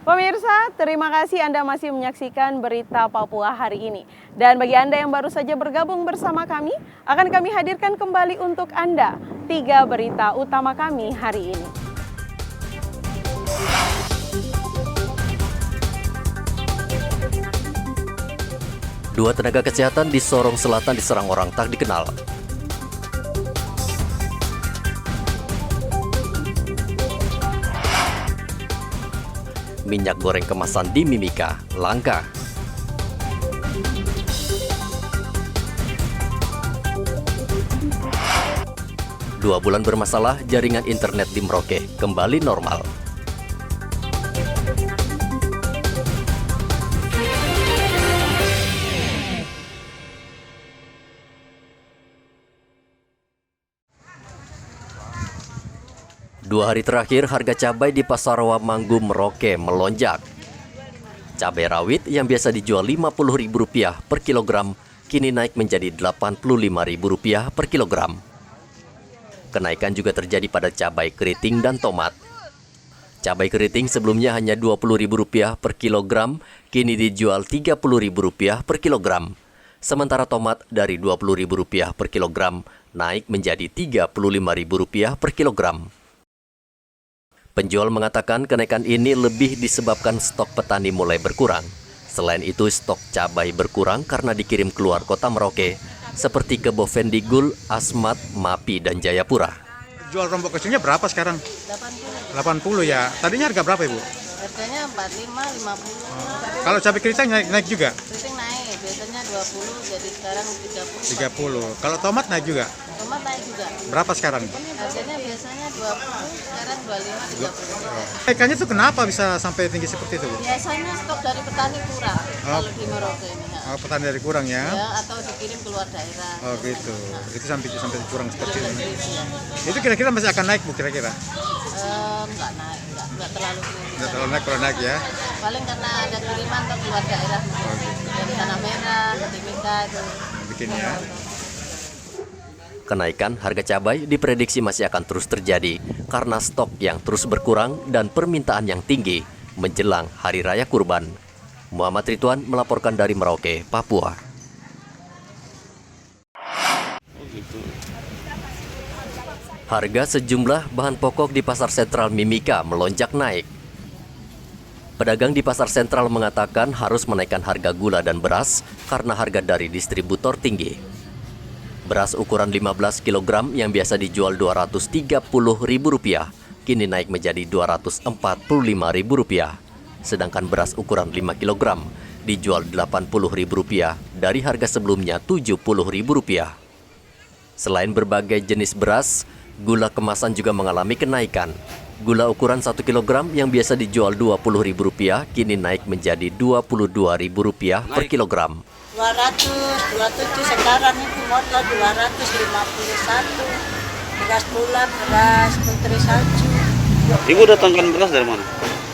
Pemirsa, terima kasih Anda masih menyaksikan Berita Papua hari ini. Dan bagi Anda yang baru saja bergabung bersama kami, akan kami hadirkan kembali untuk Anda 3 berita utama kami hari ini. Dua tenaga kesehatan di Sorong Selatan diserang orang tak dikenal. Minyak goreng kemasan di Mimika langka. Dua bulan bermasalah, jaringan internet di Merauke kembali normal. Dua hari terakhir, harga cabai di Pasar Rawamanggu Merauke melonjak. Cabai rawit yang biasa dijual Rp50.000 per kilogram, kini naik menjadi Rp85.000 per kilogram. Kenaikan juga terjadi pada cabai keriting dan tomat. Cabai keriting sebelumnya hanya Rp20.000 per kilogram, kini dijual Rp30.000 per kilogram. Sementara tomat dari Rp20.000 per kilogram, naik menjadi Rp35.000 per kilogram. Penjual mengatakan kenaikan ini lebih disebabkan stok petani mulai berkurang. Selain itu, stok cabai berkurang karena dikirim keluar kota Merauke, seperti ke Bovendigul, Asmat, Mapi, dan Jayapura. Jual rombok kecilnya berapa sekarang? 80 ya. Tadinya harga berapa, Ibu? Harganya 45, 50. Kalau cabai keriting naik juga? Keriting naik, biasanya 20, jadi sekarang 30. 30. Kalau tomat naik juga? Tomat naik juga. Berapa sekarang? Harganya biasanya 20, sekarang 25, 30. Kenaikannya tuh kenapa bisa sampai tinggi seperti itu, Bu? Biasanya stok dari petani kurang kalau di Merauke ini. Ya. Oh, petani dari kurang ya? Ya, atau dikirim keluar daerah. Oh gitu. Itu sampai kurang seperti itu. Ya. Itu kira-kira masih akan naik, Bu, kira-kira? Enggak naik, enggak terlalu tinggi. Nggak terlalu naik, kalau naik ya? Paling karena ada kiriman ke keluar daerah. Dari Tanah Merah, Timika itu. Bikin ya. Kenaikan harga cabai diprediksi masih akan terus terjadi karena stok yang terus berkurang dan permintaan yang tinggi menjelang Hari Raya Kurban. Muhammad Ridwan melaporkan dari Merauke, Papua. Harga sejumlah bahan pokok di Pasar Sentral Mimika melonjak naik. Pedagang di Pasar Sentral mengatakan harus menaikkan harga gula dan beras karena harga dari distributor tinggi. Beras ukuran 15 kg yang biasa dijual Rp230.000, kini naik menjadi Rp245.000. Sedangkan beras ukuran 5 kg dijual Rp80.000 dari harga sebelumnya Rp70.000. Selain berbagai jenis beras, gula kemasan juga mengalami kenaikan. Gula ukuran 1 kg yang biasa dijual Rp20.000, kini naik menjadi Rp22.000 per kilogram. 227 sekarang itu modal 251. Beras bulan, beras putri salju. Ibu datangkan beras dari mana?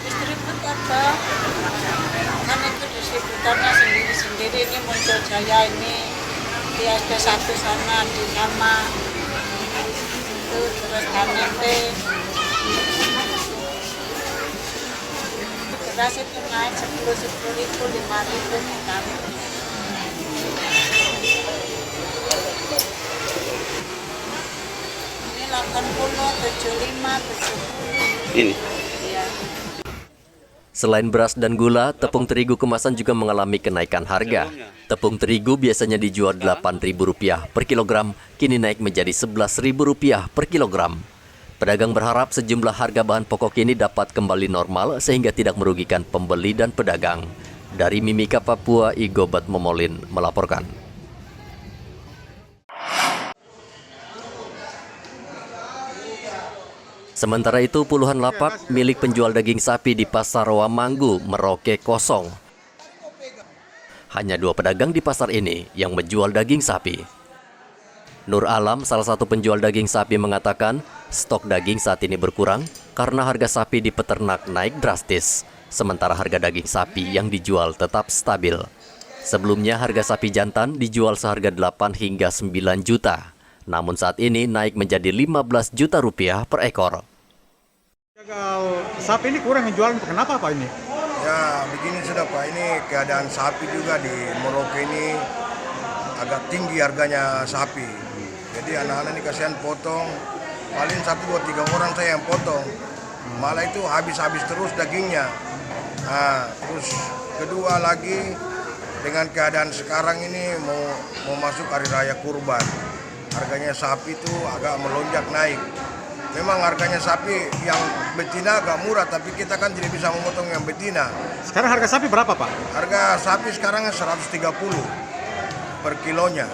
Distributor toh. Kan itu distributornya sendiri-sendiri. Ini muncul jaya ini di SD1 sana di nama itu terus KNP. Beras itu naik 10.000, 5.000 kami. Ini 80, 75, 70. Ini. Iya. Selain beras dan gula, tepung terigu kemasan juga mengalami kenaikan harga. Tepung terigu biasanya dijual Rp8.000 per kilogram, kini naik menjadi Rp11.000 per kilogram. Pedagang berharap sejumlah harga bahan pokok ini dapat kembali normal sehingga tidak merugikan pembeli dan pedagang. Dari Mimika, Papua, Igobat Momolin melaporkan. Sementara itu, puluhan lapak milik penjual daging sapi di Pasar Rawamanggu Merauke kosong. Hanya 2 pedagang di pasar ini yang menjual daging sapi. Nur Alam, salah satu penjual daging sapi, mengatakan stok daging saat ini berkurang karena harga sapi di peternak naik drastis. Sementara harga daging sapi yang dijual tetap stabil. Sebelumnya harga sapi jantan dijual seharga 8 hingga 9 juta. Namun saat ini naik menjadi 15 juta rupiah per ekor. Gagal sapi ini kurang yang jualan, kenapa Pak ini? Ya begini sudah Pak, ini keadaan sapi juga di Merauke ini agak tinggi harganya sapi. Jadi anak-anak ini kasihan potong, paling 1, 2, 3 orang saya yang potong. Malah itu habis-habis terus dagingnya. Nah, terus kedua lagi dengan keadaan sekarang ini mau masuk hari raya kurban. Harganya sapi itu agak melonjak naik. Memang harganya sapi yang betina agak murah, tapi kita kan tidak bisa memotong yang betina. Sekarang harga sapi berapa, Pak? Harga sapi sekarang 130 per kilonya.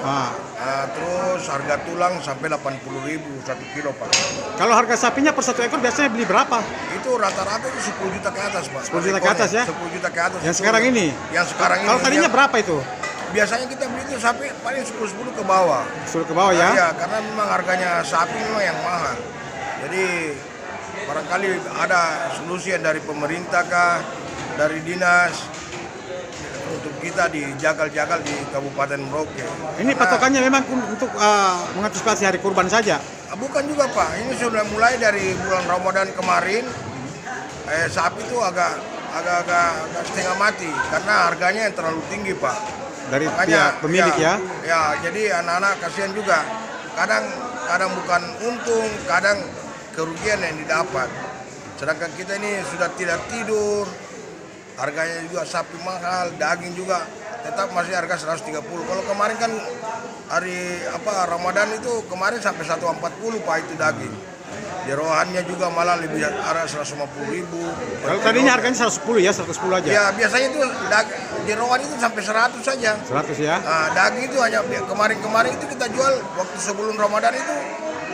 Terus harga tulang sampai 80.000 1 kilo, Pak. Kalau harga sapinya per 1 ekor biasanya beli berapa? Itu rata-rata itu 10 juta ke atas, Pak. 10 juta ke atas ya? 10 juta ke atas. Yang sekarang ini? Yang sekarang ini. Kalau tadinya berapa itu? Biasanya kita beli itu sapi paling 10 ke bawah. 10 ke bawah ya? Iya, karena memang harganya sapi memang yang mahal. Jadi barangkali ada solusi yang dari pemerintah kah, dari dinas untuk kita dijagal-jagal di Kabupaten Merauke. Ini patokannya memang untuk mengantisipasi hari kurban saja? Bukan juga Pak, ini sudah mulai dari bulan Ramadan kemarin. Sapi itu agak setengah mati karena harganya yang terlalu tinggi Pak. Dari pihak pemilik ya? Ya, jadi anak-anak kasihan juga. Kadang bukan untung, kadang kerugian yang didapat. Sedangkan kita ini sudah tidak tidur, harganya juga sapi mahal, daging juga tetap masih harga 130. Kalau kemarin kan hari Ramadan itu kemarin sampai 140 Pak itu daging. Jeroannya juga malah lebih harga 150.000. Kalau tadinya harganya 110 ya, 110 aja? Ya biasanya itu jeroan itu sampai 100 saja. 100 ya? Nah, daging itu hanya kemarin itu kita jual waktu sebelum Ramadan itu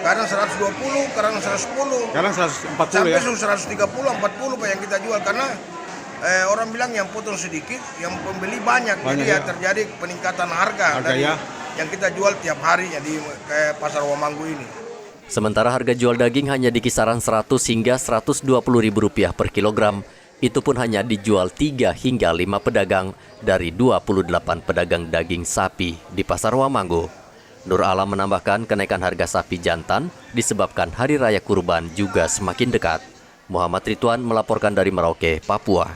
kadang 120, kadang 110. Sekarang 140 sampai ya? 130, 40 Pak yang kita jual karena orang bilang yang potong sedikit, yang pembeli banyak. Jadi ya terjadi peningkatan harga dari ya? yang kita jual tiap hari di pasar Wamanggu ini. Sementara harga jual daging hanya di kisaran 100 hingga Rp120.000 per kilogram. Itu pun hanya dijual 3 hingga 5 pedagang dari 28 pedagang daging sapi di pasar Wamanggu. Nur Alam menambahkan kenaikan harga sapi jantan disebabkan Hari Raya Kurban juga semakin dekat. Muhammad Ridwan melaporkan dari Merauke, Papua.